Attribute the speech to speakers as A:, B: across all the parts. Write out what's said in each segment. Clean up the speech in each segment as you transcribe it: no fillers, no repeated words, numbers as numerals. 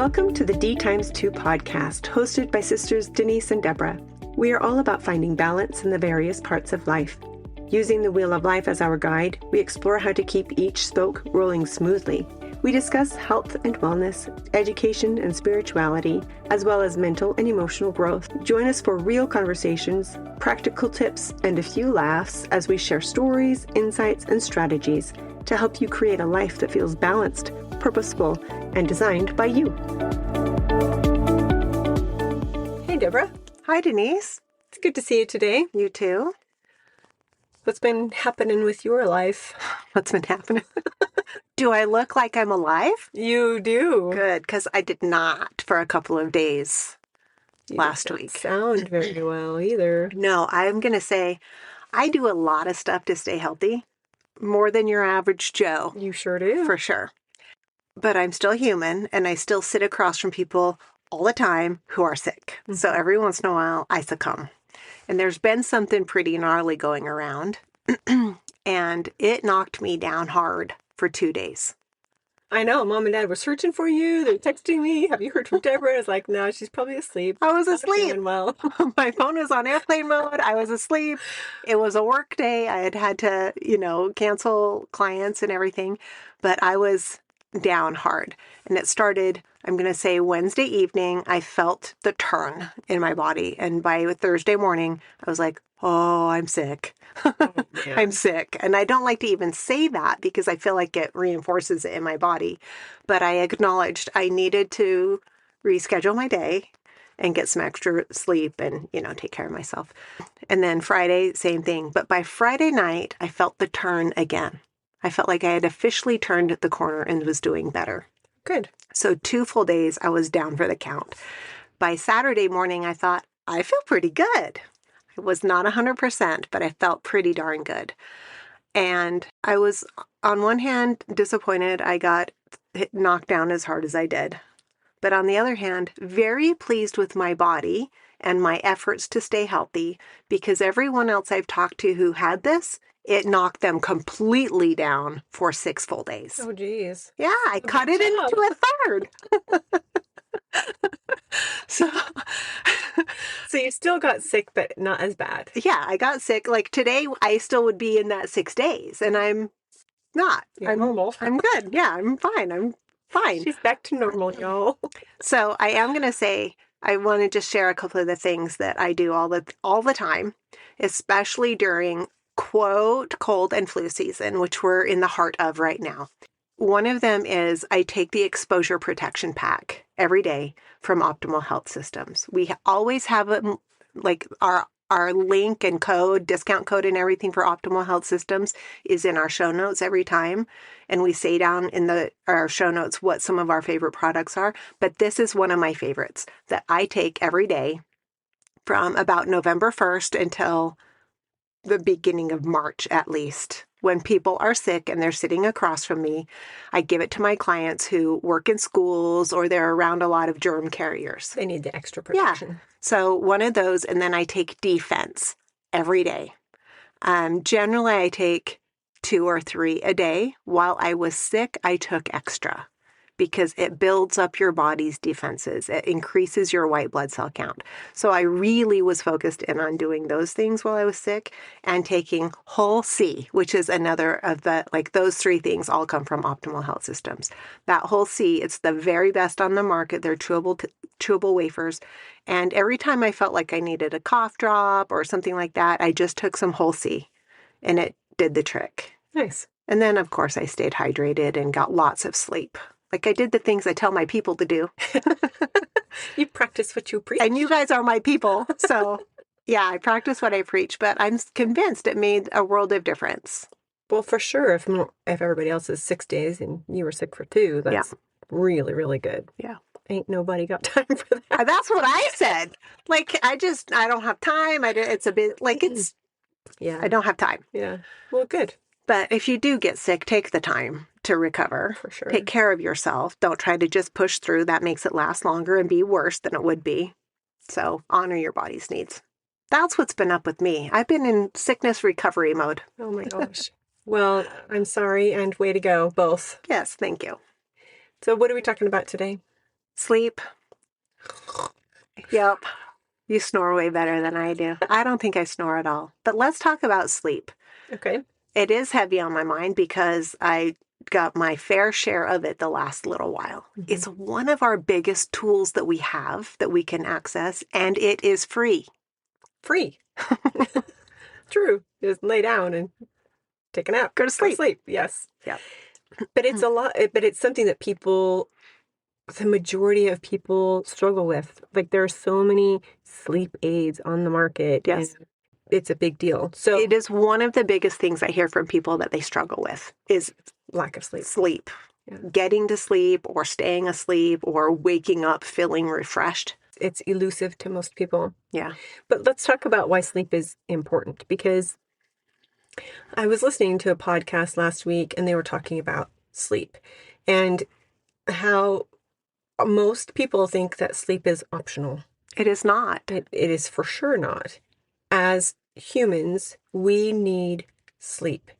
A: Welcome to the D times 2 podcast, hosted by sisters Denise and Deborah. We are all about finding balance in the various parts of life. Using the wheel of life as our guide, we explore how to keep each spoke rolling smoothly. We discuss health and wellness, education and spirituality, as well as mental and emotional growth. Join us for real conversations, practical tips, and a few laughs as we share stories, insights, and strategies to help you create a life that feels balanced, purposeful, and designed by you. Hey, Deborah.
B: Hi, Denise.
A: It's good to see you today.
B: You too.
A: What's been happening with your life?
B: What's been happening? Do I look like I'm alive?
A: You do.
B: Good, because I did not for a couple of days last week.
A: Sound very well either.
B: No, I'm going to say I do a lot of stuff to stay healthy, more than your average Joe.
A: You sure do.
B: For sure. But I'm still human, and I still sit across from people all the time who are sick. Mm-hmm. So every once in a while, I succumb. And there's been something pretty gnarly going around, and it knocked me down hard for 2 days.
A: I know. Mom and Dad were searching for you. They're texting me. Have you heard from Deborah? I was like, no, she's probably asleep.
B: I was asleep.
A: Well.
B: My phone was on airplane mode. I was asleep. It was a work day. I had to, cancel clients and everything. But I was down hard. And it started, I'm going to say Wednesday evening, I felt the turn in my body. And by Thursday morning, I was like, oh, I'm sick. I'm sick. And I don't like to even say that because I feel like it reinforces it in my body. But I acknowledged I needed to reschedule my day and get some extra sleep and, take care of myself. And then Friday, same thing. But by Friday night, I felt the turn again. I felt like I had officially turned the corner and was doing better.
A: Good.
B: So 2 full days, I was down for the count. By Saturday morning, I thought, I feel pretty good. It was not 100%, but I felt pretty darn good. And I was, on one hand, disappointed I got knocked down as hard as I did. But on the other hand, very pleased with my body and my efforts to stay healthy, because everyone else I've talked to who had this, it knocked them completely down for 6 full days.
A: Oh, geez.
B: Yeah, I cut it into a third. So
A: you still got sick, but not as bad.
B: Yeah, I got sick. Like today, I still would be in that 6 days, and I'm not.
A: I'm normal.
B: I'm good. Yeah, I'm fine. I'm fine.
A: She's back to normal, y'all.
B: So I am going to say, I want to just share a couple of the things that I do all the time, especially during quote cold and flu season, which we're in the heart of right now. One of them is I take the exposure protection pack every day from Optimal Health Systems. We always have like our link and code, discount code and everything for Optimal Health Systems is in our show notes every time. And we say down in our show notes what some of our favorite products are. But this is one of my favorites that I take every day from about November 1st until the beginning of March, at least. When people are sick and they're sitting across from me, I give it to my clients who work in schools or they're around a lot of germ carriers.
A: They need the extra protection.
B: Yeah. So one of those, and then I take Defense every day. Generally, I take 2 or 3 a day. While I was sick, I took extra because it builds up your body's defenses. It increases your white blood cell count. So I really was focused in on doing those things while I was sick and taking Whole C, which is another of the, those 3 things all come from Optimal Health Systems. That Whole C, it's the very best on the market. They're chewable wafers. And every time I felt like I needed a cough drop or something like that, I just took some Whole C and it did the trick.
A: Nice.
B: And then, of course, I stayed hydrated and got lots of sleep. I did the things I tell my people to do.
A: You practice what you preach.
B: And you guys are my people. So, yeah, I practice what I preach, but I'm convinced it made a world of difference.
A: Well, for sure. If everybody else is 6 days and you were sick for 2, that's really, really good.
B: Yeah.
A: Ain't nobody got time for that.
B: That's what I said. I don't have time. It's a bit
A: yeah.
B: I don't have time.
A: Yeah. Well, good.
B: But if you do get sick, take the time to recover.
A: For sure.
B: Take care of yourself. Don't try to just push through. That makes it last longer and be worse than it would be. So honor your body's needs. That's what's been up with me. I've been in sickness recovery mode.
A: Oh my gosh. Well, I'm sorry and way to go, both.
B: Yes, thank you.
A: So what are we talking about today?
B: Sleep. Yep. You snore way better than I do. I don't think I snore at all. But let's talk about sleep.
A: Okay.
B: It is heavy on my mind because I got my fair share of it the last little while.
A: Mhm.
B: It's one of our biggest tools that we have that we can access, and it is free.
A: Free. True. Just lay down and take a nap.
B: Go to sleep.
A: Yes.
B: Yep.
A: But it's a lot, but it's something that the majority of people struggle with. Like there are so many sleep aids on the market.
B: Yes.
A: And it's a big deal. So
B: It is one of the biggest things I hear from people that they struggle with is
A: lack of sleep.
B: sleep.
A: Yeah.
B: Getting to sleep or staying asleep or waking up feeling refreshed.
A: It's elusive to most people.
B: Yeah.
A: But let's talk about why sleep is important, because I was listening to a podcast last week and they were talking about sleep and how most people think that sleep is optional.
B: It is not.
A: It is for sure not. As humans, we need sleep.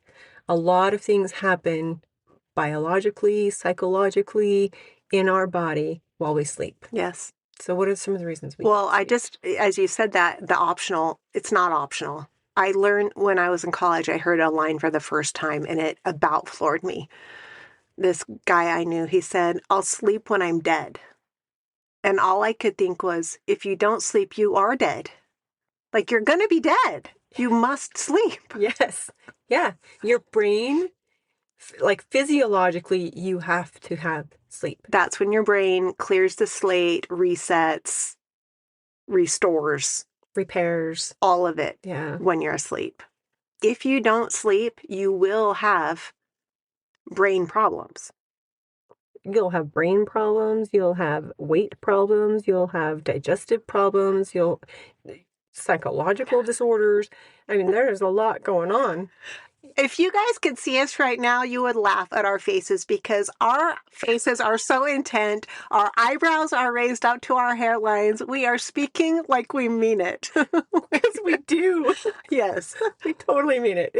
A: A lot of things happen biologically, psychologically in our body while we sleep.
B: Yes.
A: So what are some of the reasons we
B: Well, I
A: sleep?
B: just, as you said that, the optional, it's not optional. I learned when I was in college, I heard a line for the first time and it about floored me. This guy I knew, he said, I'll sleep when I'm dead. And all I could think was, if you don't sleep, you are dead. Like you're going to be dead. You must sleep.
A: Yes. Yeah. Your brain, like physiologically, you have to have sleep.
B: That's when your brain clears the slate, resets, restores
A: Repairs.
B: all of it
A: Yeah.
B: when you're asleep. If you don't sleep, you will have brain problems.
A: You'll have brain problems, you'll have weight problems, you'll have digestive problems, psychological disorders. I mean, there's a lot going on.
B: If you guys could see us right now, you would laugh at our faces because our faces are so intent. Our eyebrows are raised up to our hairlines. We are speaking like we mean it.
A: Because we do.
B: Yes.
A: We totally mean it.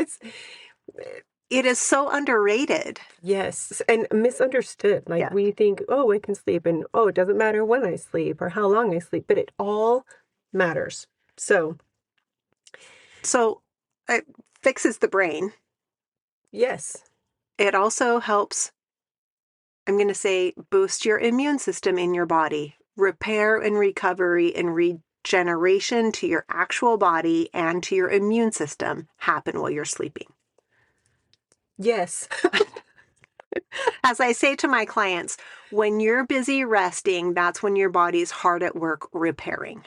B: It is so underrated.
A: Yes, and misunderstood. Like
B: Yeah.
A: we think, oh, I can sleep, and oh, it doesn't matter when I sleep or how long I sleep, but it all matters. So,
B: It fixes the brain.
A: yes,
B: It also helps, I'm going to say, boost your immune system in your body, repair and recovery and regeneration to your actual body and to your immune system happen while you're sleeping.
A: yes,
B: As I say to my clients, when you're busy resting, that's when your body's hard at work repairing.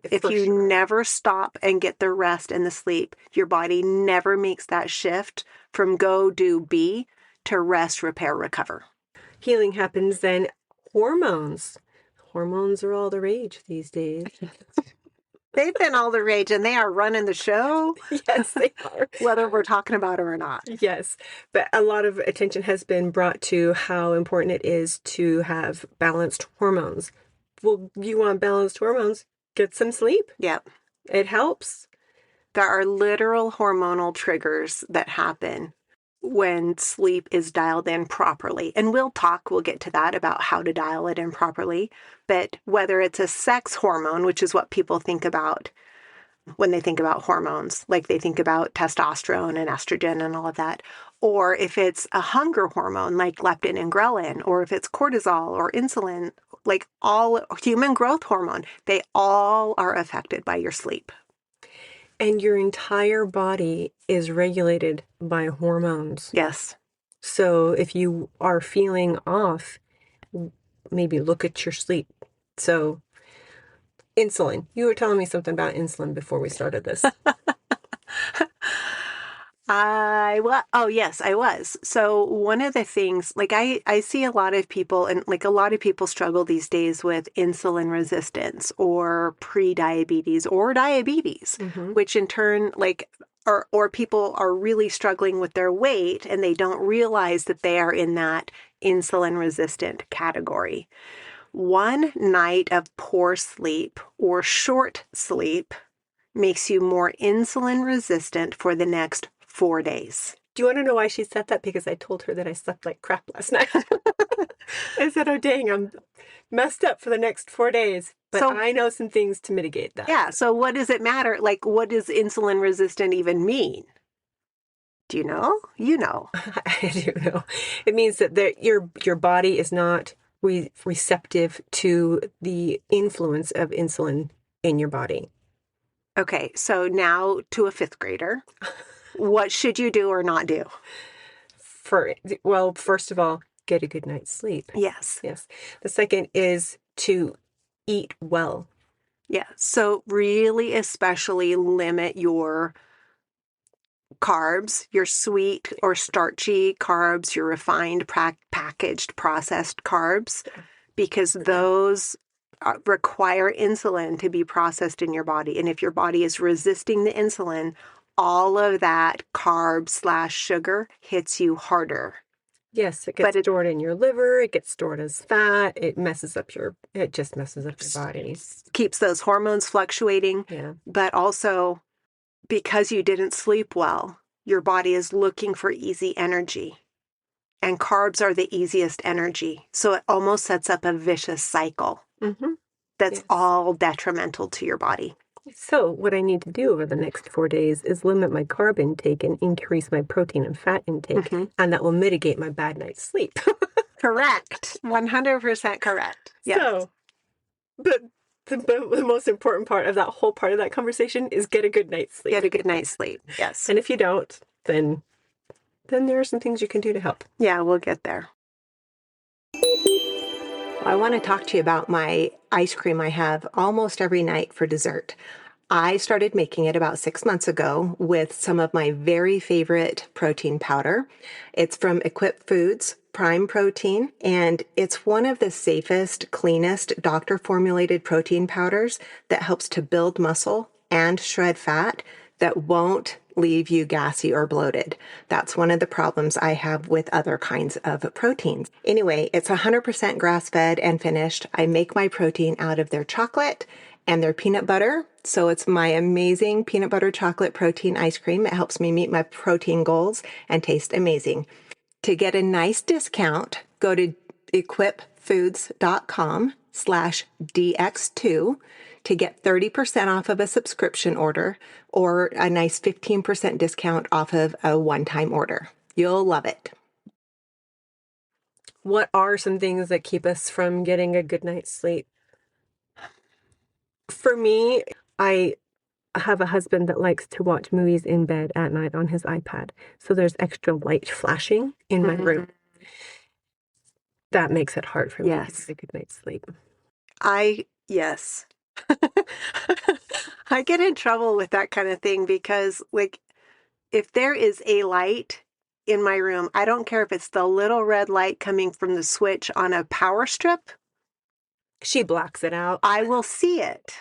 B: If
A: for
B: you
A: sure.
B: never stop and get the rest and the sleep, your body never makes that shift from go, do, be to rest, repair, recover.
A: Healing happens then. Hormones are all the rage these days.
B: They've been all the rage and they are running the show,
A: Yes, they are.
B: whether we're talking about it or not.
A: Yes, but a lot of attention has been brought to how important it is to have balanced hormones. Well, you want balanced hormones? Get some sleep.
B: Yep.
A: It helps.
B: There are literal hormonal triggers that happen when sleep is dialed in properly. And we'll get to that about how to dial it in properly. But whether it's a sex hormone, which is what people think about when they think about hormones, like they think about testosterone and estrogen and all of that, or if it's a hunger hormone like leptin and ghrelin, or if it's cortisol or insulin, like all human growth hormone, they all are affected by your sleep.
A: And your entire body is regulated by hormones.
B: Yes.
A: So if you are feeling off, maybe look at your sleep. So insulin. You were telling me something about insulin before we started this.
B: Oh yes, I was. So one of the things, like I see a lot of people, and like a lot of people struggle these days with insulin resistance or pre-diabetes or diabetes,
A: Mhm.
B: which in turn, like, or people are really struggling with their weight and they don't realize that they are in that insulin resistant category. One night of poor sleep or short sleep makes you more insulin resistant for the next 4 days.
A: Do you want to know why she said that? Because I told her that I slept like crap last night. I said, oh, dang, I'm messed up for the next 4 days. But
B: So-
A: I know some things to mitigate that.
B: Yeah. So what does it matter? Like, what does insulin resistant even mean? Do you know? You know.
A: I do know. It means that your body is not receptive to the influence of insulin in your body.
B: Okay. So now to a fifth grader, what should you do or not do?
A: Well, first of all, get a good night's sleep.
B: Yes.
A: Yes. The second is to eat well.
B: Yeah. So really, especially limit your carbs, your sweet or starchy carbs, your refined, packaged, processed carbs, because those require insulin to be processed in your body. And if your body is resisting the insulin, all of that carb/sugar hits you harder.
A: Yes, it gets stored in your liver. It gets stored as fat. It just messes up your body.
B: Keeps those hormones fluctuating.
A: Yeah.
B: But also, because you didn't sleep well, your body is looking for easy energy. And carbs are the easiest energy. So it almost sets up a vicious cycle that's all detrimental to your body.
A: So what I need to do over the next 4 days is limit my carb intake and increase my protein and fat intake. And that will mitigate my bad night's sleep.
B: Correct. 100% correct. Yes.
A: So, but the most important part of that whole part of that conversation is get a good night's sleep.
B: Get a good night's sleep. Yes.
A: And if you don't, then there are some things you can do to help.
B: Yeah, we'll get there. I want to talk to you about my ice cream I have almost every night for dessert. I started making it about 6 months ago with some of my very favorite protein powder. It's from Equip Foods Prime Protein, and it's one of the safest, cleanest doctor-formulated protein powders that helps to build muscle and shred fat that won't leave you gassy or bloated. That's one of the problems I have with other kinds of proteins. Anyway, it's 100% grass-fed and finished. I make my protein out of their chocolate and their peanut butter. So it's my amazing peanut butter chocolate protein ice cream. It helps me meet my protein goals and taste amazing. To get a nice discount, go to equipfoods.com/DX2 to get 30% off of a subscription order or a nice 15% discount off of a one-time order. You'll love it.
A: What are some things that keep us from getting a good night's sleep? For me, I have a husband that likes to watch movies in bed at night on his iPad. So there's extra light flashing in my room. That makes it hard for me to get a good night's sleep.
B: Yes. I get in trouble with that kind of thing because, like, if there is a light in my room, I don't care if it's the little red light coming from the switch on a power strip.
A: She blacks it out.
B: I will see it.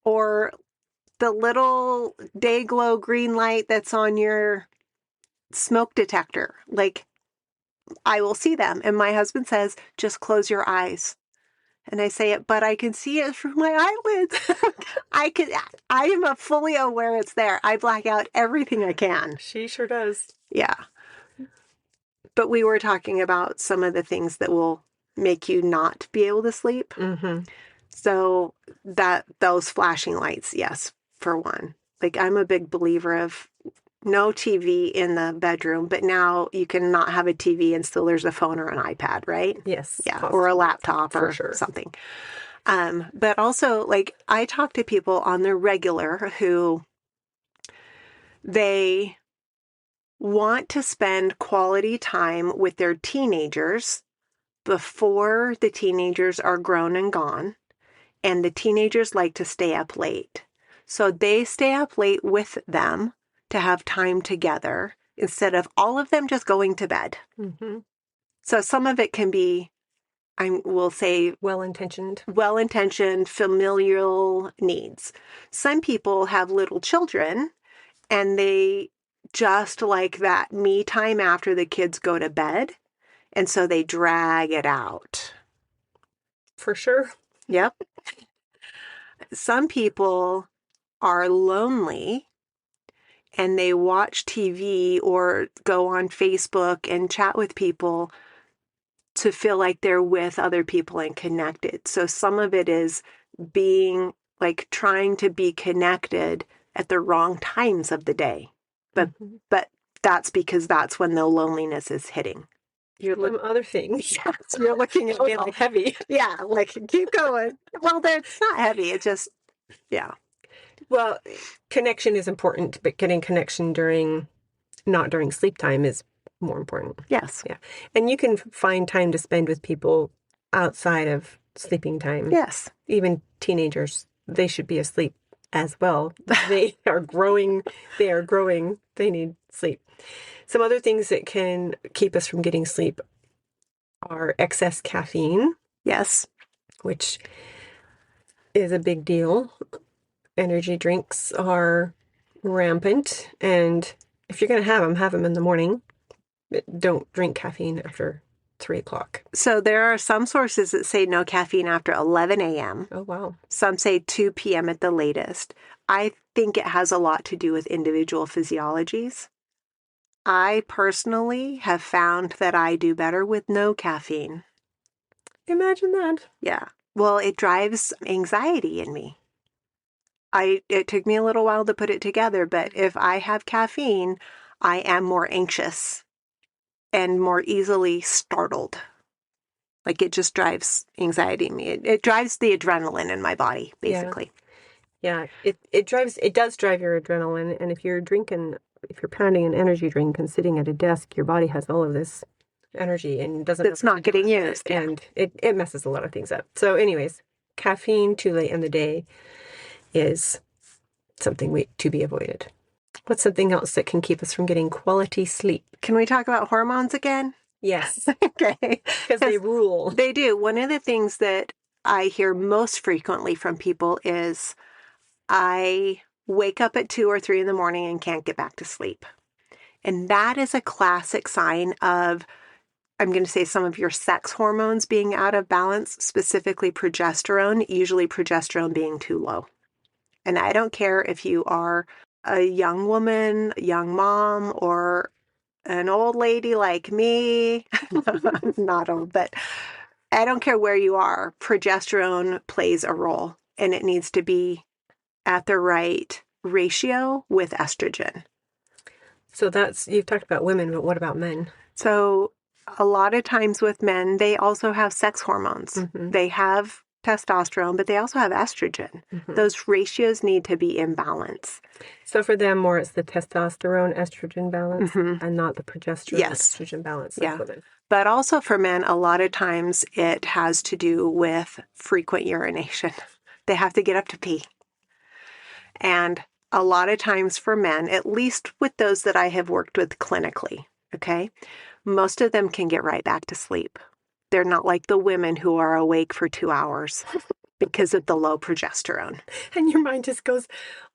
B: Or the little day glow green light that's on your smoke detector. Like, I will see them. And my husband says, just close your eyes. And I say it, but I can see it through my eyelids. I am fully aware it's there. I black out everything I can.
A: She sure does.
B: Yeah. But we were talking about some of the things that will make you not be able to sleep. So those flashing lights, yes, for one. Like, I'm a big believer of no TV in the bedroom, but now you can not have a TV and still there's a phone or an iPad, right?
A: Yes.
B: Yeah, or a laptop or something. But also, like, I talk to people on the regular who they want to spend quality time with their teenagers before the teenagers are grown and gone, and the teenagers like to stay up late. So they stay up late with them to have time together instead of all of them just going to bed. So some of it can be, I will say,
A: well-intentioned,
B: familial needs. Some people have little children and they just like that me time after the kids go to bed. And so they drag it out.
A: For sure.
B: Yep. Some people are lonely and they watch TV or go on Facebook and chat with people to feel like they're with other people and connected. So some of it is being like trying to be connected at the wrong times of the day. But that's because that's when the loneliness is hitting.
A: Some other things.
B: Yes, you're looking at me like
A: heavy.
B: Yeah, like keep going. Well, it's not heavy. It just, yeah.
A: Well, connection is important, but getting connection not during sleep time is more important.
B: Yes.
A: Yeah. And you can find time to spend with people outside of sleeping time.
B: Yes.
A: Even teenagers, they should be asleep as well. They are growing. They need sleep. Some other things that can keep us from getting sleep are excess caffeine.
B: Yes.
A: Which is a big deal. Energy drinks are rampant, and if you're going to have them in the morning. Don't drink caffeine after 3 o'clock.
B: So there are some sources that say no caffeine after 11 a.m.
A: Oh, wow.
B: Some say 2 p.m. at the latest. I think it has a lot to do with individual physiologies. I personally have found that I do better with no caffeine.
A: Imagine that.
B: Yeah. Well, it drives anxiety in me. It took me a little while to put it together, but if I have caffeine, I am more anxious and more easily startled. Like it just drives anxiety in me. It drives the adrenaline in my body, basically.
A: Yeah. It does drive your adrenaline. And if you're pounding an energy drink and sitting at a desk, your body has all of this energy and doesn't.
B: It's not getting used.
A: And it messes a lot of things up. So anyways, caffeine too late in the day is something to be avoided. What's something else that can keep us from getting quality sleep?
B: Can we talk about hormones again?
A: Yes.
B: Okay.
A: Because they rule.
B: They do. One of the things that I hear most frequently from people is I wake up at 2 or 3 in the morning and can't get back to sleep. And that is a classic sign of, I'm going to say, some of your sex hormones being out of balance, specifically progesterone, usually progesterone being too low. And I don't care if you are a young woman, a young mom, or an old lady like me. Not old, but I don't care where you are. Progesterone plays a role, and it needs to be at the right ratio with estrogen.
A: So you've talked about women, but what about men?
B: So a lot of times with men, they also have sex hormones. Mm-hmm. They have testosterone, but they also have estrogen. Mm-hmm. Those ratios need to be in balance.
A: So for them, more it's the testosterone estrogen balance and not the progesterone estrogen balance.
B: Yeah. But also for men, a lot of times it has to do with frequent urination. They have to get up to pee. And a lot of times for men, at least with those that I have worked with clinically, okay, most of them can get right back to sleep. They're not like the women who are awake for 2 hours because of the low progesterone.
A: And your mind just goes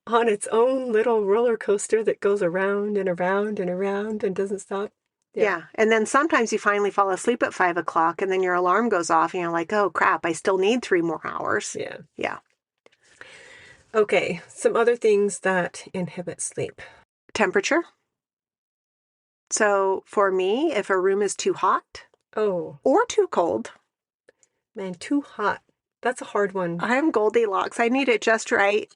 A: on its own little roller coaster that goes around and around and around and doesn't stop.
B: Yeah. And then sometimes you finally fall asleep at 5 o'clock and then your alarm goes off and you're like, oh crap, I still need 3 more hours.
A: Yeah.
B: Yeah.
A: Okay. Some other things that inhibit sleep.
B: Temperature. So for me, if a room is too hot, or too cold.
A: Man, too hot. That's a hard one.
B: I'm Goldilocks. I need it just right.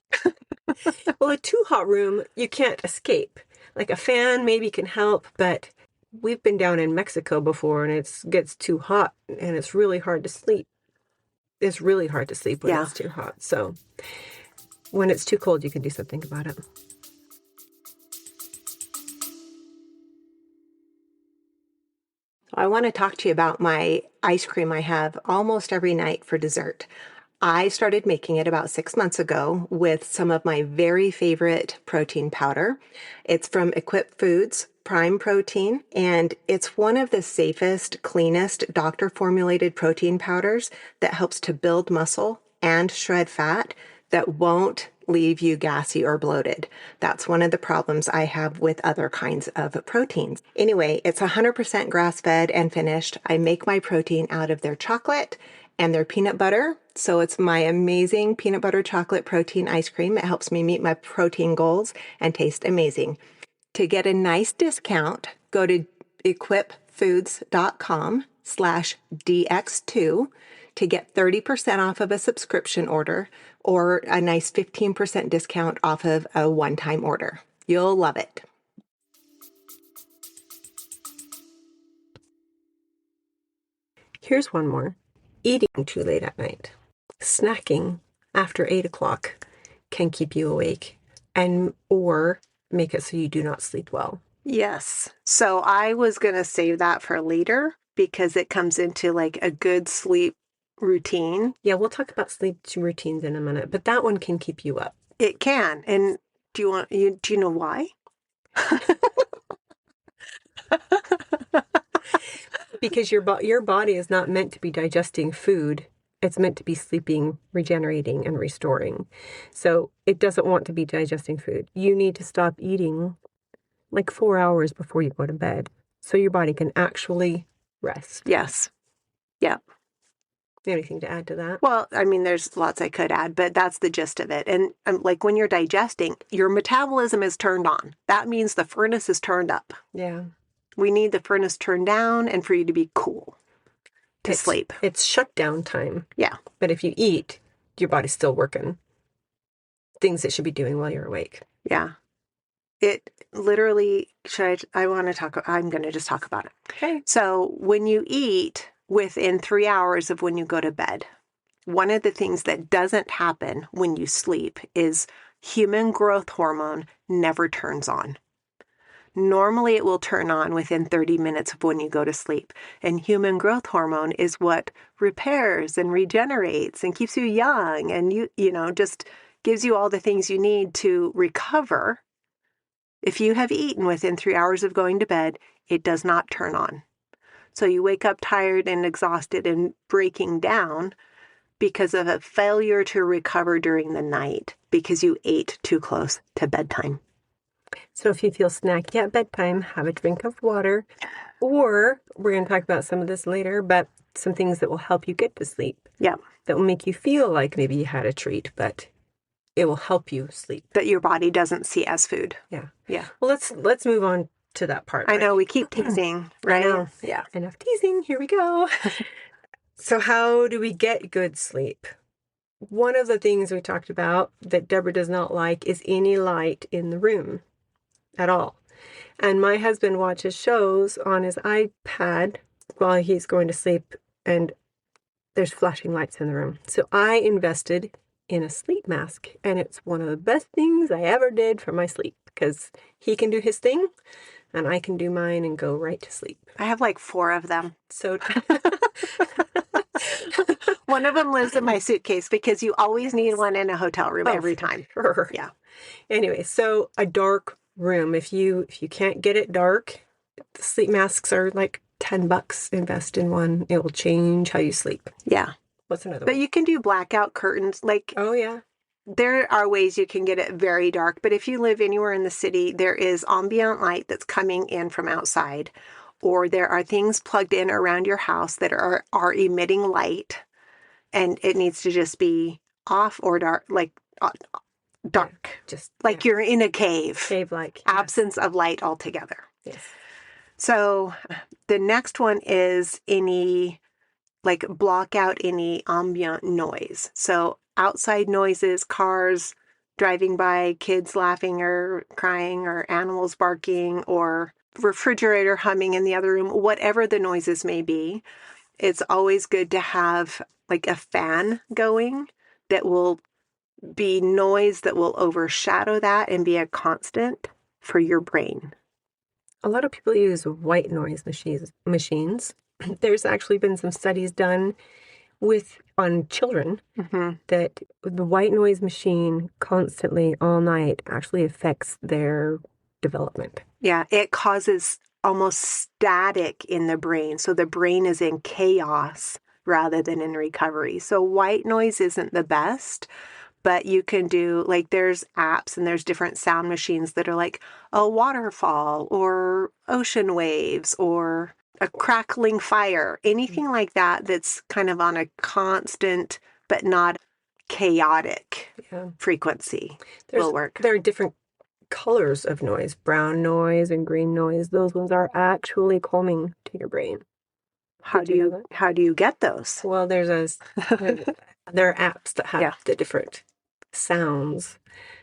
A: Well, a too hot room, you can't escape. Like a fan maybe can help, but we've been down in Mexico before and it gets too hot and it's really hard to sleep. It's really hard to sleep when it's too hot. So when it's too cold, you can do something about it.
B: I want to talk to you about my ice cream I have almost every night for dessert. I started making it about 6 months ago with some of my very favorite protein powder. It's from Equip Foods Prime Protein, and it's one of the safest, cleanest doctor-formulated protein powders that helps to build muscle and shred fat that won't leave you gassy or bloated. That's one of the problems I have with other kinds of proteins. Anyway, it's 100% grass-fed and finished. I make my protein out of their chocolate and their peanut butter. So it's my amazing peanut butter chocolate protein ice cream. It helps me meet my protein goals and taste amazing. To get a nice discount, go to equipfoods.com
A: sleep.com/dx2 to get 30% off of a subscription order or a nice 15% discount off of a one-time order. You'll love it. Here's one more. Eating too late at night. Snacking after 8 o'clock can keep you awake or make it so you do not sleep well.
B: Yes. So I was going to save that for later because it comes into like a good sleep routine.
A: Yeah, we'll talk about sleep routines in a minute, but that one can keep you up.
B: It can. And do you know why?
A: Because your body is not meant to be digesting food. It's meant to be sleeping, regenerating, and restoring. So it doesn't want to be digesting food. You need to stop eating like 4 hours before you go to bed so your body can actually rest.
B: Yes. Yeah.
A: Anything to add to that?
B: Well, I mean, there's lots I could add, but that's the gist of it. And like when you're digesting, your metabolism is turned on. That means the furnace is turned up.
A: Yeah.
B: We need the furnace turned down and for you to be cool to sleep.
A: It's shutdown time.
B: Yeah.
A: But if you eat, your body's still working. Things it should be doing while you're awake.
B: Yeah. It literally I'm going to just talk about it.
A: Okay.
B: So when you eat within 3 hours of when you go to bed, one of the things that doesn't happen when you sleep is human growth hormone never turns on. Normally it will turn on within 30 minutes of when you go to sleep. And human growth hormone is what repairs and regenerates and keeps you young and just gives you all the things you need to recover. If you have eaten within 3 hours of going to bed, it does not turn on. So you wake up tired and exhausted and breaking down because of a failure to recover during the night because you ate too close to bedtime.
A: So if you feel snacky at bedtime, have a drink of water, or we're going to talk about some of this later, but some things that will help you get to sleep.
B: Yeah.
A: That will make you feel like maybe you had a treat, but it will help you sleep.
B: That your body doesn't see as food.
A: Yeah.
B: Yeah.
A: Well, let's move on to that part.
B: I know we keep teasing, right?
A: I know. Yeah. Enough teasing. Here we go. So how do we get good sleep? One of the things we talked about that Deborah does not like is any light in the room at all. And my husband watches shows on his iPad while he's going to sleep, and there's flashing lights in the room. So I invested in a sleep mask, and it's one of the best things I ever did for my sleep because he can do his thing and I can do mine and go right to sleep.
B: I have like 4 of them.
A: So
B: one of them lives in my suitcase because you always need one in a hotel room every time.
A: Sure.
B: Yeah.
A: Anyway, so a dark room. If you can't get it dark, the sleep masks are like $10. Invest in one. It will change how you sleep.
B: Yeah.
A: What's another
B: But
A: one?
B: you can do blackout curtains. Like,
A: Oh, yeah.
B: there are ways you can get it very dark. But if you live anywhere in the city, there is ambient light that's coming in from outside. Or there are things plugged in around your house that are emitting light. And it needs to just be off or dark, like dark.
A: Yeah, just
B: like you're in a cave.
A: Cave-like.
B: Absence of light altogether.
A: Yes.
B: So the next one is block out any ambient noise. So outside noises, cars driving by, kids laughing or crying, or animals barking, or refrigerator humming in the other room, whatever the noises may be. It's always good to have like a fan going that will be noise that will overshadow that and be a constant for your brain.
A: A lot of people use white noise machines. There's actually been some studies done on children that the white noise machine constantly all night actually affects their development.
B: Yeah, it causes almost static in the brain. So the brain is in chaos rather than in recovery. So white noise isn't the best, but you can do, like, there's apps and there's different sound machines that are like a waterfall or ocean waves or a crackling fire, anything like that that's kind of on a constant but not chaotic frequency will work.
A: There are different colors of noise, brown noise and green noise. Those ones are actually calming to your brain.
B: How
A: Did you have
B: how do you get those?
A: Well, there are apps that have
B: Yeah.
A: the different sounds,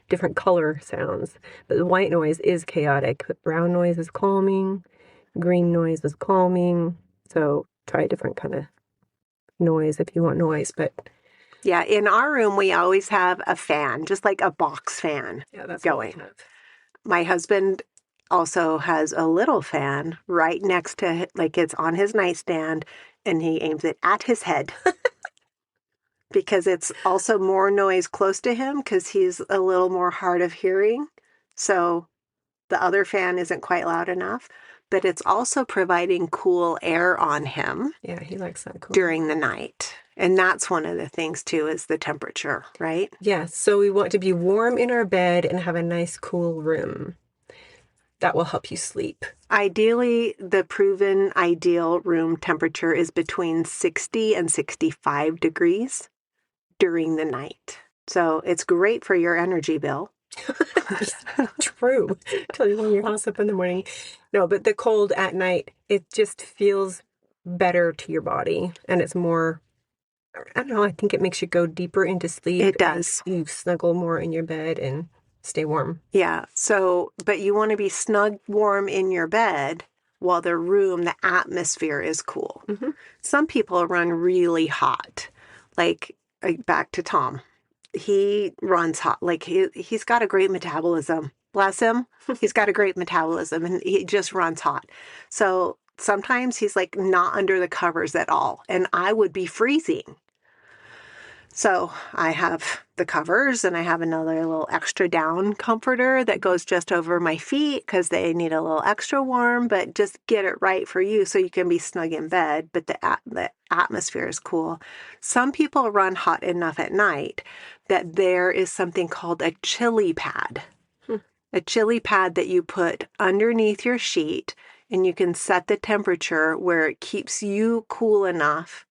A: different color sounds. But the white noise is chaotic. But brown noise is calming. Green noise is calming. So try a different kind of noise if you want noise. But
B: Yeah, in our room, we always have a fan, just like a box fan
A: yeah, that's
B: going.
A: what we have.
B: My husband also has a little fan right next to, like, it's on his nightstand, and he aims it at his head because it's also more noise close to him because he's a little more hard of hearing. So the other fan isn't quite loud enough, but it's also providing cool air on him
A: Yeah, he likes that cool.
B: during the night. And that's one of the things too, is the temperature, right?
A: Yeah, so we want to be warm in our bed and have a nice cool room. That will help you sleep.
B: Ideally, the proven ideal room temperature is between 60 and 65 degrees during the night. So it's great for your energy bill.
A: True. Tell you when your house up in the morning. No, but the cold at night, it just feels better to your body. And it's more, I don't know, I think it makes you go deeper into sleep.
B: It does.
A: And you snuggle more in your bed and stay warm.
B: Yeah. So, but you want to be snug, warm in your bed while the room, the atmosphere is cool.
A: Mm-hmm.
B: Some people run really hot. Like, back to Tom. He runs hot. Like, he's got a great metabolism. Bless him. He's got a great metabolism and he just runs hot. So sometimes he's like not under the covers at all. And I would be freezing. So I have the covers and I have another little extra down comforter that goes just over my feet because they need a little extra warm, but just get it right for you so you can be snug in bed, but the atmosphere is cool. Some people run hot enough at night that there is something called a chili pad. A chili pad that you put underneath your sheet and you can set the temperature where it keeps you cool enough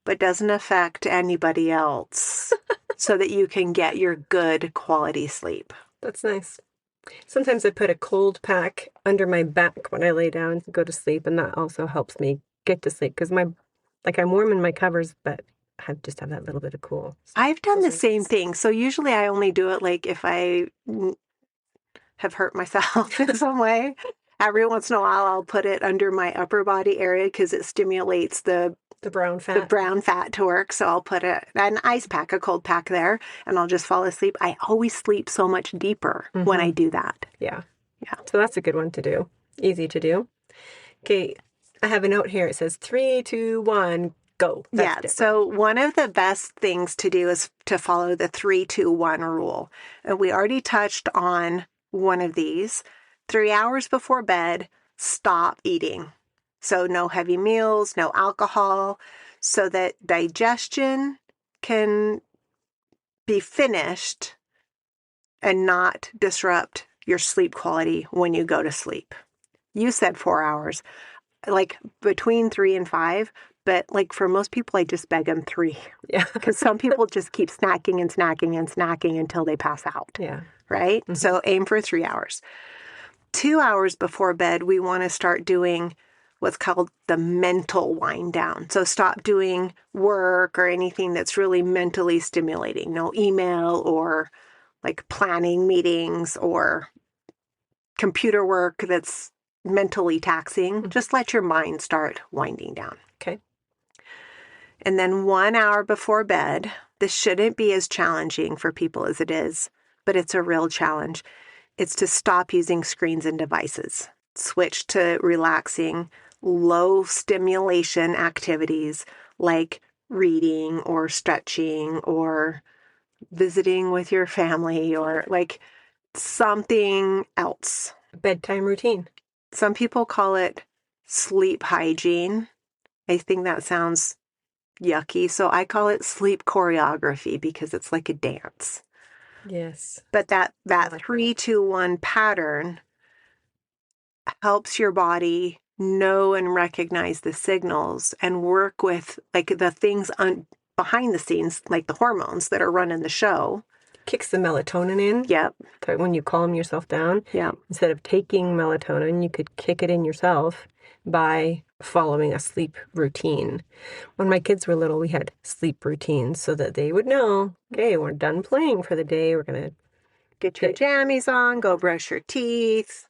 B: but doesn't affect anybody else so that you can get your good quality sleep.
A: That's nice. Sometimes I put a cold pack under my back when I lay down to go to sleep, and that also helps me get to sleep because I'm warm in my covers, but I just have that little bit of cool.
B: I've done the same thing. So usually I only do it like if I have hurt myself in some way. Every once in a while I'll put it under my upper body area because it stimulates the
A: brown fat.
B: The brown fat to work. So I'll put an ice pack, a cold pack there, and I'll just fall asleep. I always sleep so much deeper when I do that.
A: Yeah. Yeah. So that's a good one to do. Easy to do. Okay. I have a note here. It says 3, 2, 1, go. That's different.
B: So one of the best things to do is to follow the 3, 2, 1 rule. And we already touched on one of these. 3 hours before bed, stop eating. So no heavy meals, no alcohol, so that digestion can be finished and not disrupt your sleep quality when you go to sleep. You said 4 hours, like between 3 and 5, but like for most people, I just beg them 3.
A: Yeah.
B: Because some people just keep snacking and snacking and snacking until they pass out.
A: Yeah.
B: Right? Mm-hmm. So aim for 3 hours. 2 hours before bed, we want to start doing what's called the mental wind down. So stop doing work or anything that's really mentally stimulating. No email or like planning meetings or computer work that's mentally taxing. Mm-hmm. Just let your mind start winding down.
A: Okay.
B: And then 1 hour before bed, this shouldn't be as challenging for people as it is, but it's a real challenge. It's to stop using screens and devices. Switch to relaxing, low stimulation activities like reading or stretching or visiting with your family or like something else.
A: Bedtime routine.
B: Some people call it sleep hygiene. I think that sounds yucky. So I call it sleep choreography because it's like a dance.
A: Yes.
B: But that 3, 2, 1 pattern helps your body know and recognize the signals and work with like the things behind the scenes, like the hormones that are running the show.
A: Kicks the melatonin in.
B: Yep.
A: So when you calm yourself down.
B: Yeah.
A: Instead of taking melatonin, you could kick it in yourself.
C: by following a sleep routine. When my kids were little, we had sleep routines so that they would know, okay, we're done playing for the day. We're going to
B: Get your jammies on, go brush your teeth,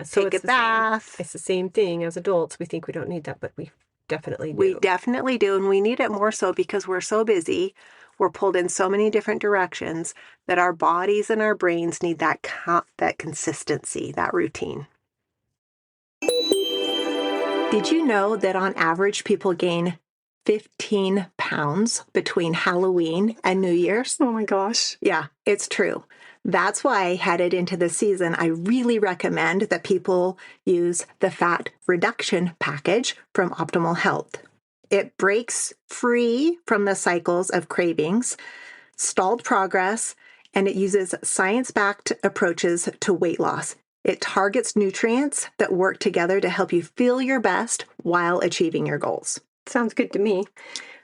C: so
B: take a bath.
C: It's the same thing as adults. We think we don't need that, but we definitely do.
B: We definitely do, and we need it more so because we're so busy. We're pulled in so many different directions that our bodies and our brains need that consistency, that routine. Did you know that on average people gain 15 pounds between Halloween and New Year's?
A: Oh my gosh.
B: Yeah, it's true. That's why headed into the season, I really recommend that people use the fat reduction package from Optimal Health. It breaks free from the cycles of cravings, stalled progress, and it uses science-backed approaches to weight loss. It targets nutrients that work together to help you feel your best while achieving your goals.
A: Sounds good to me.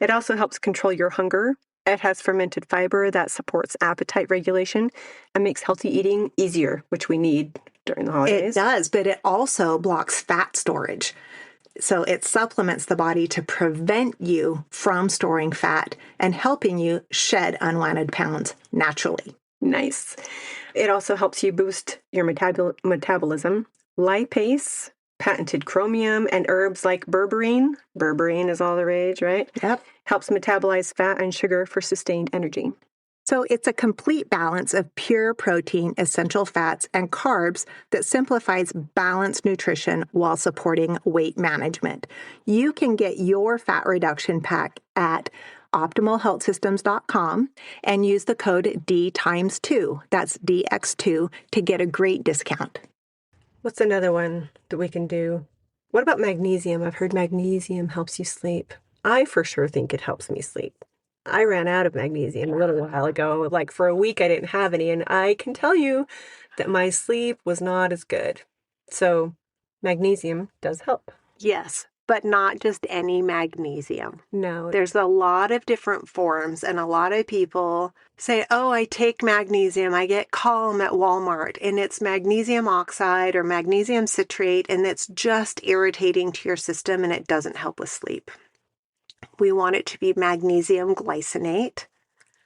A: It also helps control your hunger. It has fermented fiber that supports appetite regulation and makes healthy eating easier, which we need during the holidays.
B: It does, but it also blocks fat storage. So it supplements the body to prevent you from storing fat and helping you shed unwanted pounds naturally.
A: Nice. It also helps you boost your metabolism. Lipase, patented chromium, and herbs like berberine. Berberine is all the rage, right?
B: Yep.
A: Helps metabolize fat and sugar for sustained energy.
B: So it's a complete balance of pure protein, essential fats, and carbs that simplifies balanced nutrition while supporting weight management. You can get your fat reduction pack at optimalhealthsystems.com and use the code D2, that's DX2, to get a great discount.
C: What's another one that we can do? What about magnesium? I've heard magnesium helps you sleep. I for sure think it helps me sleep. I ran out of magnesium a little while ago. Like for a week, I didn't have any, and I can tell you that my sleep was not as good. So magnesium does help.
B: Yes, but not just any magnesium.
C: No.
B: There's a lot of different forms, and a lot of people say, oh, I take magnesium, I get Calm at Walmart, and it's magnesium oxide or magnesium citrate, and it's just irritating to your system, and it doesn't help with sleep. We want it to be magnesium glycinate.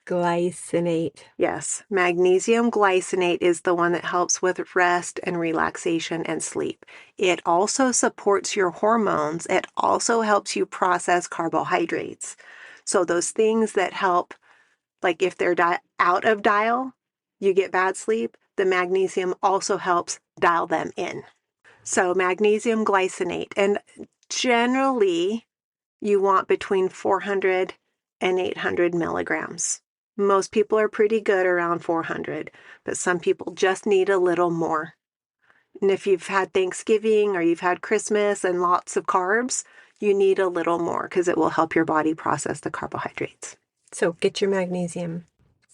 C: Glycinate.
B: Yes, magnesium glycinate is the one that helps with rest and relaxation and sleep. It also supports your hormones. It also helps you process carbohydrates. So those things that help, like if they're out of dial, you get bad sleep, the magnesium also helps dial them in. So magnesium glycinate, and generally you want between 400 and 800 milligrams. Most people are pretty good around 400, but some people just need a little more. And if you've had Thanksgiving or you've had Christmas and lots of carbs, you need a little more because it will help your body process the carbohydrates.
C: So get your magnesium.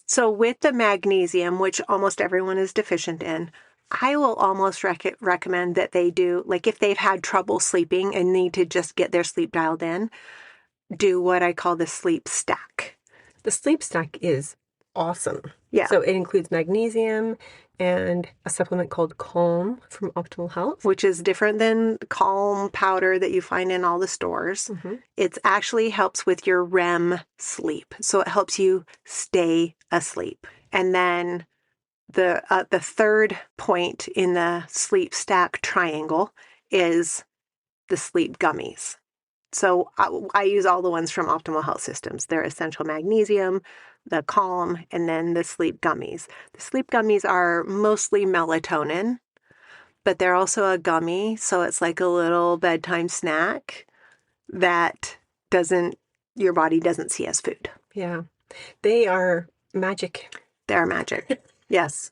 B: So with the magnesium, which almost everyone is deficient in, I will almost recommend that they do, like if they've had trouble sleeping and need to just get their sleep dialed in, do what I call the sleep stack.
C: The sleep stack is awesome.
B: Yeah.
C: So it includes magnesium and a supplement called Calm from Optimal Health.
B: Which is different than Calm powder that you find in all the stores.
C: Mm-hmm.
B: It actually helps with your REM sleep. So it helps you stay asleep. And then the third point in the sleep stack triangle is the sleep gummies. So I use all the ones from Optimal Health Systems. They're essential magnesium, the Calm, and then the sleep gummies. The sleep gummies are mostly melatonin, but they're also a gummy. So it's like a little bedtime snack that your body doesn't see as food.
C: Yeah. They are magic.
B: They're magic. Yes.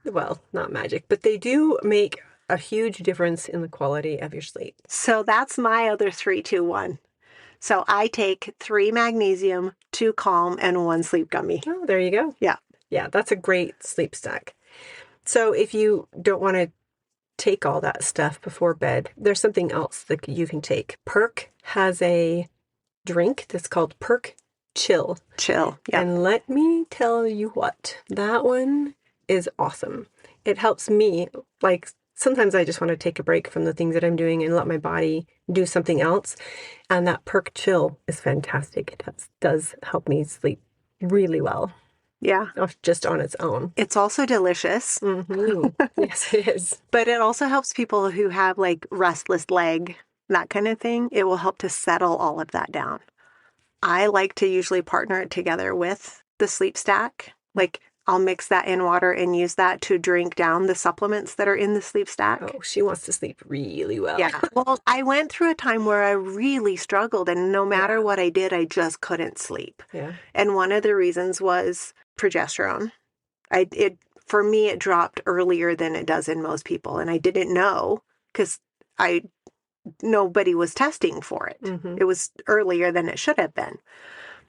C: Well, not magic, but they do make a huge difference in the quality of your sleep.
B: So that's my other 3-2-1. So I take 3 magnesium, 2 Calm, and 1 sleep gummy.
C: Oh, there you go.
B: Yeah.
C: Yeah, that's a great sleep stack. So if you don't want to take all that stuff before bed, there's something else that you can take. Perk has a drink that's called Perk Chill.
B: Chill. Yeah.
C: And let me tell you what, that one is awesome. It helps me, like sometimes I just want to take a break from the things that I'm doing and let my body do something else. And that Perk Chill is fantastic. It does help me sleep really well,
B: Yeah.
C: just on its own.
B: It's also delicious,
C: Yes, it is.
B: but it also helps people who have like restless leg, that kind of thing. It will help to settle all of that down. I like to usually partner it together with the Sleep Stack. Like I'll mix that in water and use that to drink down the supplements that are in the Sleep Stack.
C: Oh, she wants to sleep really well.
B: Yeah. Well, I went through a time where I really struggled, and no matter what I did, I just couldn't sleep.
C: Yeah.
B: And one of the reasons was progesterone. For me, it dropped earlier than it does in most people, and I didn't know because nobody was testing for it.
C: Mm-hmm.
B: It was earlier than it should have been.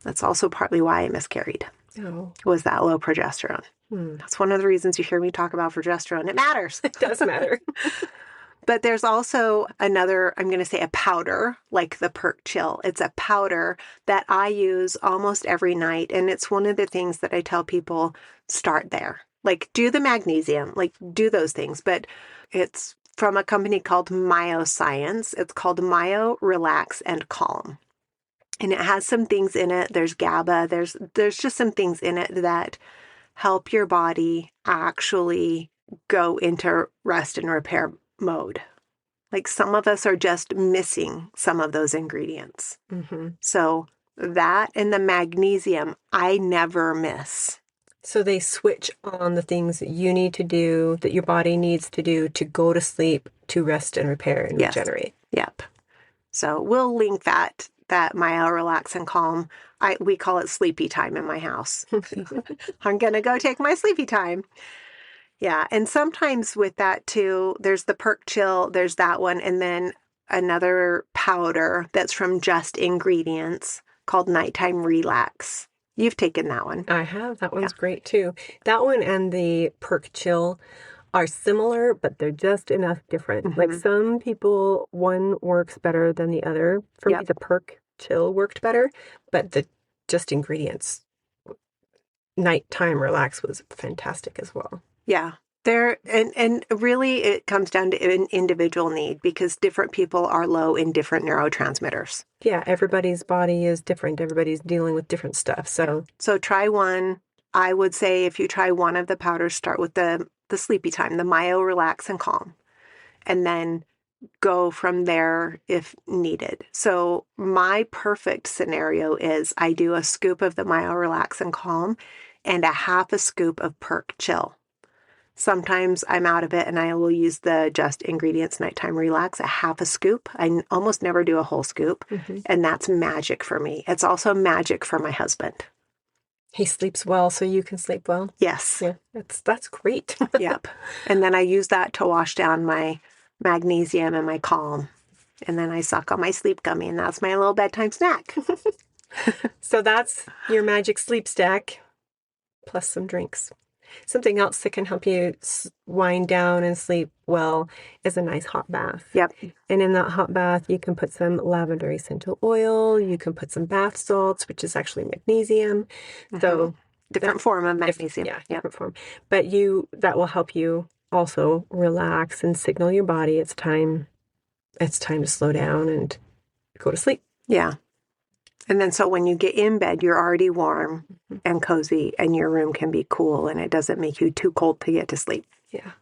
B: That's also partly why I miscarried.
C: Oh.
B: Was that low progesterone. That's one of the reasons you hear me talk about progesterone. It matters.
C: It does matter.
B: But there's also another, I'm going to say a powder, like the Perk Chill. It's a powder that I use almost every night. And it's one of the things that I tell people, start there. Like do the magnesium, like do those things. But it's from a company called Myoscience. It's called Myo Relax and Calm. And it has some things in it. There's GABA. There's just some things in it that help your body actually go into rest and repair mode. Like some of us are just missing some of those ingredients.
C: Mm-hmm.
B: So that and the magnesium, I never miss.
C: So they switch on the things that you need to do, that your body needs to do to go to sleep, to rest and repair and
B: Yes.
C: regenerate.
B: Yep. So we'll link that Myo Relax and Calm. We call it sleepy time in my house. I'm going to go take my sleepy time. Yeah. And sometimes with that too, there's the Perk Chill, there's that one. And then another powder that's from Just Ingredients called Nighttime Relax. You've taken that one.
C: I have. That one's great too. That one and the Perk Chill are similar, but they're just enough different. Like some people, one works better than the other. For me, the Perk Chill worked better, but the Just Ingredients Nighttime Relax was fantastic as well.
B: Yeah. And really it comes down to an individual need because different people are low in different neurotransmitters.
C: Yeah, everybody's body is different. Everybody's dealing with different stuff. So
B: try one. I would say if you try one of the powders, start with the sleepy time, the Myo Relax and Calm, and then go from there if needed. So my perfect scenario is I do a scoop of the Myo Relax and Calm and a half a scoop of Perk Chill. Sometimes I'm out of it and I will use the Just Ingredients Nighttime Relax, a half a scoop. I almost never do a whole scoop, and that's magic for me. It's also magic for my husband.
C: he sleeps well, so you can sleep well.
B: Yes.
C: Yeah, that's great.
B: Yep. And then I use that to wash down my magnesium and my Calm. And then I suck on my sleep gummy, and that's my little bedtime snack.
C: So that's your magic sleep stack, plus some drinks. Something else that can help you wind down and sleep well is a nice hot bath.
B: Yep.
C: And in that hot bath, you can put some lavender essential oil. You can put some bath salts, which is actually magnesium. So
B: different form of magnesium.
C: Yeah, different form. But that will help you also relax and signal your body it's time to slow down and go to sleep.
B: Yeah. And then so when you get in bed, you're already warm and cozy and your room can be cool and it doesn't make you too cold to get to sleep.
C: Yeah.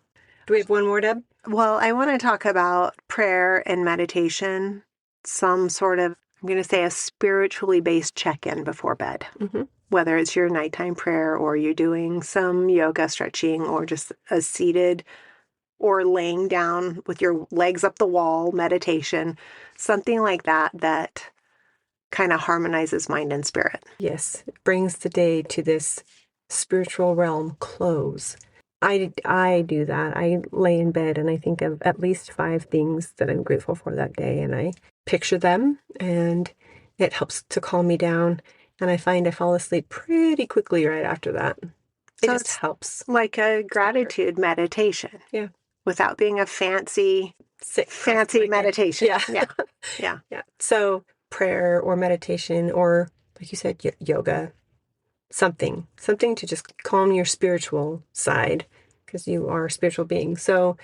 C: Do we have one more, Deb?
B: Well, I want to talk about prayer and meditation, some sort of, I'm going to say a spiritually based check-in before bed, whether it's your nighttime prayer or you're doing some yoga stretching or just a seated or laying down with your legs up the wall meditation, something like that kind of harmonizes mind and spirit.
C: Yes, it brings the day to this spiritual realm close. I do that. I lay in bed and I think of at least 5 things that I'm grateful for that day, and I picture them, and it helps to calm me down, and I find I fall asleep pretty quickly right after that. It
B: So
C: just
B: it's
C: helps.
B: like a gratitude meditation.
C: Yeah.
B: Without being a fancy
C: Like
B: meditation.
C: Yeah.
B: Yeah.
C: Yeah. So prayer or meditation or, like you said, yoga, something to just calm your spiritual side, because you are a spiritual being. So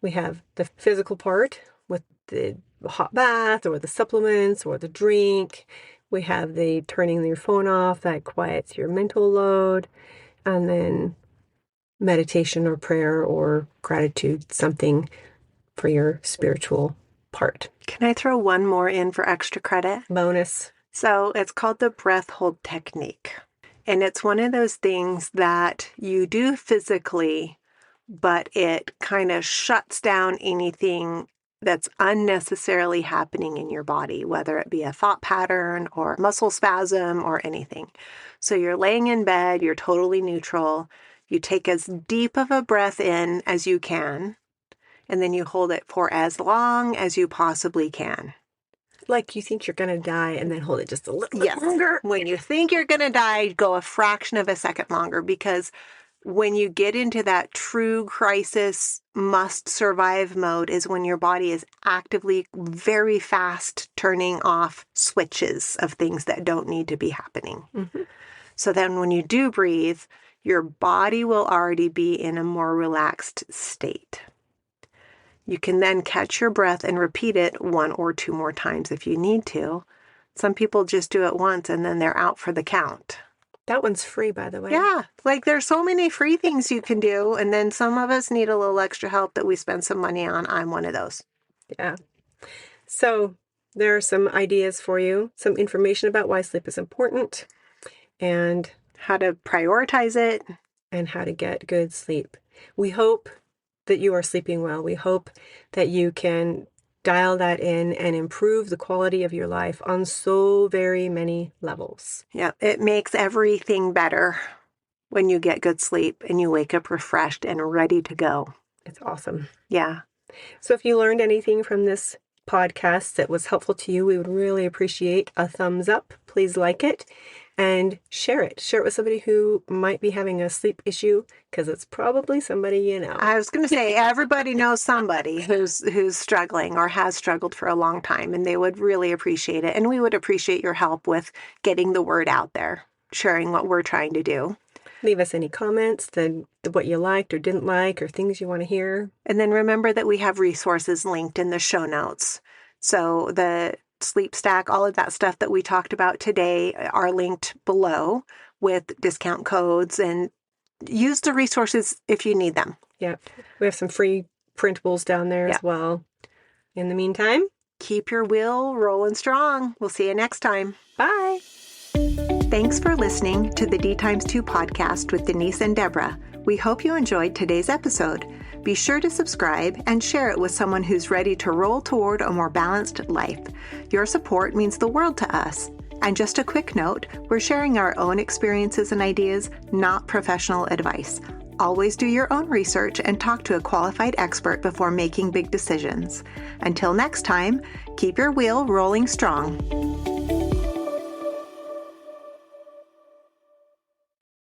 C: We have the physical part with the hot bath or the supplements or the drink. We have the turning your phone off, that quiets your mental load. And then meditation or prayer or gratitude, something for your spiritual part.
B: Can I throw one more in for extra credit?
C: Bonus.
B: So it's called the breath hold technique. And it's one of those things that you do physically, but it kind of shuts down anything that's unnecessarily happening in your body, whether it be a thought pattern or muscle spasm or anything. So you're laying in bed, you're totally neutral. You take as deep of a breath in as you can, and then you hold it for as long as you possibly can.
C: Like you think you're going to die and then hold it just a little bit longer.
B: When you think you're going to die, go a fraction of a second longer, because when you get into that true crisis must survive mode is when your body is actively very fast turning off switches of things that don't need to be happening.
C: Mm-hmm.
B: So then when you do breathe, your body will already be in a more relaxed state. You can then catch your breath and repeat it 1 or 2 more times if you need to. Some people just do it once and then they're out for the count.
C: That one's free, by the way.
B: Yeah, like there's so many free things you can do, and then some of us need a little extra help that we spend some money on. I'm one of those.
C: Yeah. So there are some ideas for you, some information about why sleep is important, and
B: How to prioritize it.
C: and how to get good sleep. We hope that you are sleeping well. We hope that you can dial that in and improve the quality of your life on so very many levels.
B: Yeah, it makes everything better when you get good sleep and you wake up refreshed and ready to go.
C: It's awesome.
B: Yeah.
C: So if you learned anything from this podcast that was helpful to you, we would really appreciate a thumbs up. Please like it and share it. Share it with somebody who might be having a sleep issue, because it's probably somebody you know.
B: I was going to say, everybody knows somebody who's struggling or has struggled for a long time, and they would really appreciate it. And we would appreciate your help with getting the word out there, sharing what we're trying to do.
C: Leave us any comments, what you liked or didn't like, or things you want to hear.
B: And then remember that we have resources linked in the show notes. So the Sleep Stack, all of that stuff that we talked about today are linked below with discount codes, and use the resources if you need them.
C: Yeah. We have some free printables down there as well. In the meantime,
B: keep your wheel rolling strong. We'll see you next time.
C: bye.
B: Thanks for listening to the D×2 podcast with Denise and Deborah. We hope you enjoyed today's episode. Be sure to subscribe and share it with someone who's ready to roll toward a more balanced life. Your support means the world to us. And just a quick note, we're sharing our own experiences and ideas, not professional advice. Always do your own research and talk to a qualified expert before making big decisions. Until next time, keep your wheel rolling strong.